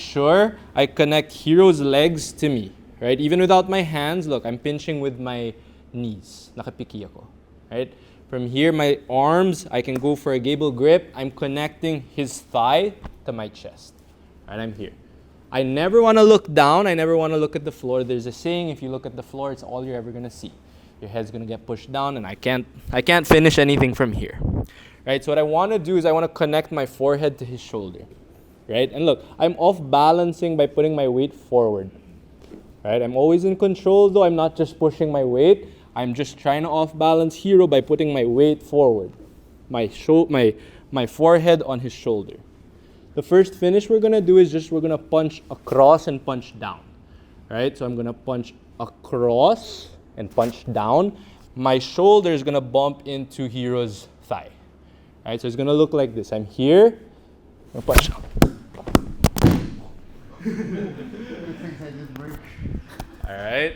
sure I connect Hero's legs to me, right? Even without my hands, look, I'm pinching with my knees. Nakapiki ako, right? From here, my arms, I can go for a gable grip. I'm connecting his thigh to my chest, right? I'm here. I never want to look down. I never want to look at the floor. There's a saying, if you look at the floor, it's all you're ever going to see. Your head's going to get pushed down, and I can't finish anything from here, right? So what I want to do is I want to connect my forehead to his shoulder, right? And look, I'm off balancing by putting my weight forward, right? I'm always in control, though. I'm not just pushing my weight. I'm just trying to off balance Hero by putting my weight forward, my forehead on his shoulder. The first finish we're gonna do is we're gonna punch across and punch down, right? So I'm gonna punch across and punch down. My shoulder is gonna bump into Hero's thigh, right? So it's gonna look like this. I'm here, I'm gonna punch. All right.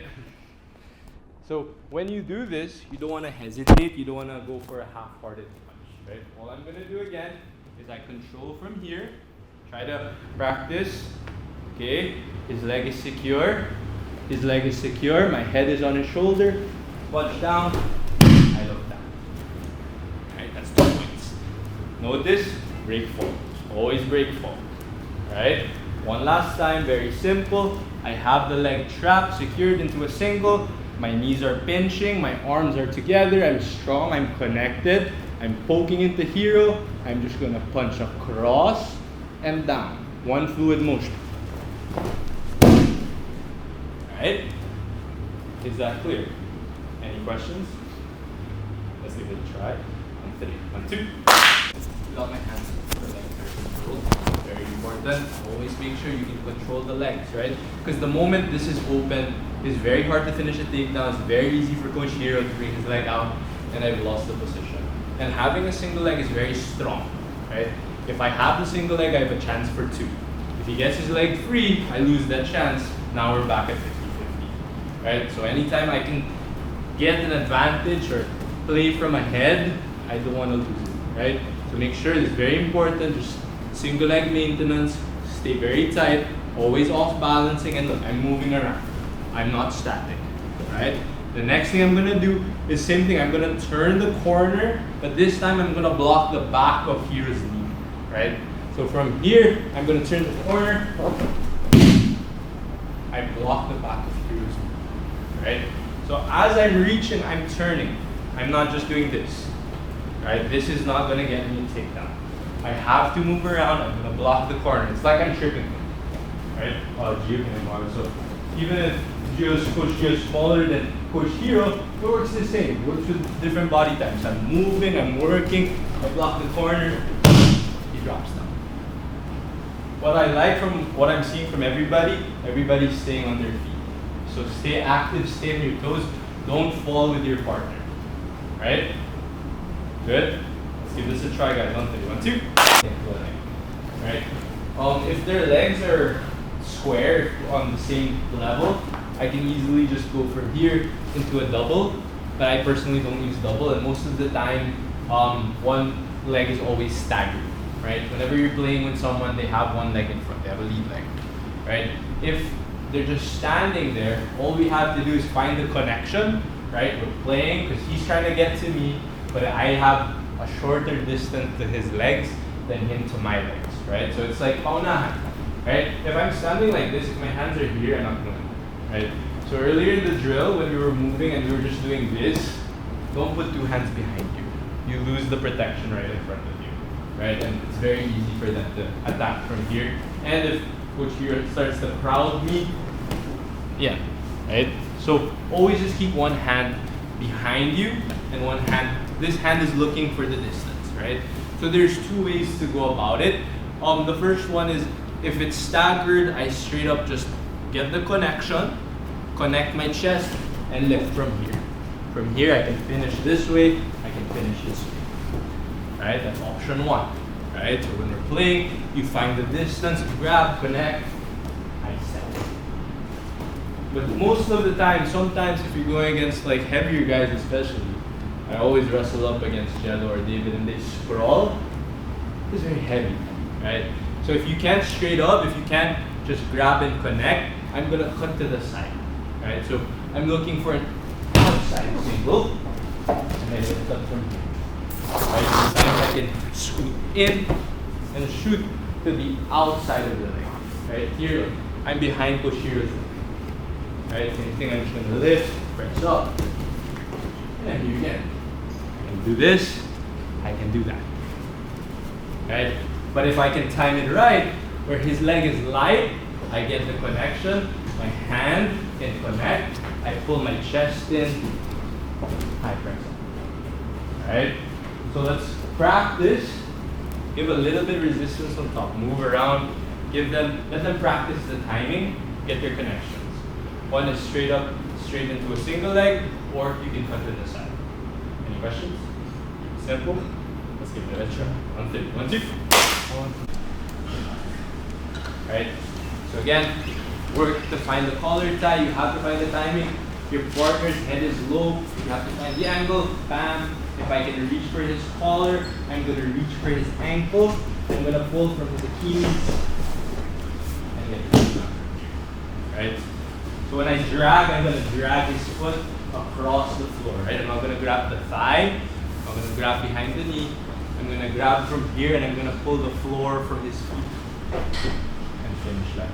So when you do this, you don't want to hesitate. You don't want to go for a half-hearted punch, right? All I'm going to do again is I control from here. Try to practice. Okay. His leg is secure. His leg is secure. My head is on his shoulder. Punch down. I look down. All right. That's 2 points. Notice, break forward. Always break forward. All right. One last time. Very simple. I have the leg trapped, secured into a single. My knees are pinching, my arms are together, I'm strong, I'm connected, I'm poking into Hero. I'm just gonna punch across and down. One fluid motion. Alright? Is that clear? Any questions? Let's give it a try. 1, 3, 1, 2. Without my hands, the legs are controlled. Very important. Always make sure you can control the legs, right? Because the moment this is open, it's very hard to finish a takedown. It's very easy for Coach Hero to bring his leg out, and I've lost the position. And having a single leg is very strong, right? If I have the single leg, I have a chance for 2. If he gets his leg free, I lose that chance. Now we're back at 50-50, right? So anytime I can get an advantage or play from ahead, I don't want to lose it, right? So make sure it's very important. Just single leg maintenance, stay very tight, always off balancing, and look, I'm moving around. I'm not static, right? The next thing I'm gonna do is same thing. I'm gonna turn the corner, but this time I'm gonna block the back of Hero's knee, right? So from here, I'm gonna turn the corner. I block the back of Hero's knee, right? So as I'm reaching, I'm turning. I'm not just doing this, right? This is not gonna get me a takedown. I have to move around. I'm gonna block the corner. It's like I'm tripping him, right? So even if Coach Gio is smaller than Coach Hero, it works the same. It works with different body types. I'm moving, I'm working, I block the corner, he drops down. What I like from what I'm seeing from everybody's staying on their feet. So stay active, stay on your toes, don't fall with your partner, right? Good? Let's give this a try, guys. 1, 3, 1, 2. Right? If their legs are square on the same level, I can easily just go from here into a double, but I personally don't use double, and most of the time, one leg is always staggered, right? Whenever you're playing with someone, they have one leg in front, they have a lead leg, right? If they're just standing there, all we have to do is find the connection, right? We're playing, because he's trying to get to me, but I have a shorter distance to his legs than him to my legs, right? So it's like paunahan, right? If I'm standing like this, if my hands are here, I'm not moving, right? So earlier in the drill, when we were moving and we were just doing this, don't put 2 hands behind you. You lose the protection right in front of you, right? And it's very easy for them to attack from here. And if Coach here starts to crowd me, yeah, right? So always just keep one hand behind you and one hand, this hand is looking for the distance, right? So there's 2 ways to go about it. The first one is, if it's staggered, I straight up just get the connection, connect my chest, and lift from here. From here, I can finish this way, I can finish this way. Right? That's option 1. Right? So when we're playing, you find the distance, grab, connect, I set. But most of the time, sometimes if you're going against like heavier guys especially, I always wrestle up against Jello or David and they sprawl, it's very heavy, right? So if you can't straight up, if you can't just grab and connect. I'm gonna cut to the side. Right? So I'm looking for an outside single, and then it's cut from here. Right? Sometimes I can scoot in and shoot to the outside of the leg. Right? Here, I'm behind Koshiro's leg. Right? Same thing, I'm just gonna lift, press up, and here again. I can do this, I can do that. Right? But if I can time it right, where his leg is light, I get the connection, my hand can connect, I pull my chest in, high press up. Alright? So let's practice. Give a little bit of resistance on top. Move around. Let them practice the timing, get their connections. One is straight up, straight into a single leg, or you can cut to the side. Any questions? Simple? Let's give it a try. 1, 2, 1, 2. 1. Alright? So again, work to find the collar tie. You have to find the timing. Your partner's head is low. You have to find the angle. Bam. If I can reach for his collar, I'm going to reach for his ankle. I'm going to pull from his Achilles and get his down. Right? So when I drag, I'm going to drag his foot across the floor. Right? I'm not going to grab the thigh. I'm going to grab behind the knee. I'm going to grab from here and I'm going to pull the floor from his feet and finish that.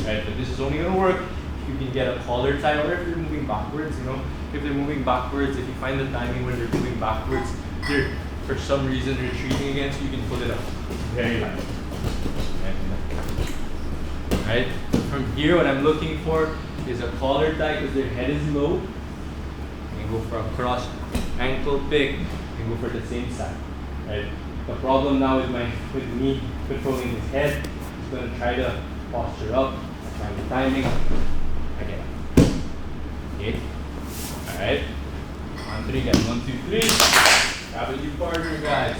Right? But this is only going to work if you can get a collar tie, or if you're moving backwards. You know, if they're moving backwards, if you find the timing when they're moving backwards, they're for some reason retreating against you, can pull it up very light. Right? From here, what I'm looking for is a collar tie because their head is low. You can go for a cross ankle pick. You can go for the same side. Right? The problem now is with me controlling his head. He's going to try to posture up. I find the timing. I get up. Okay? Alright? 1, 3 again. 1, 2, 3. Grab a new partner, guys.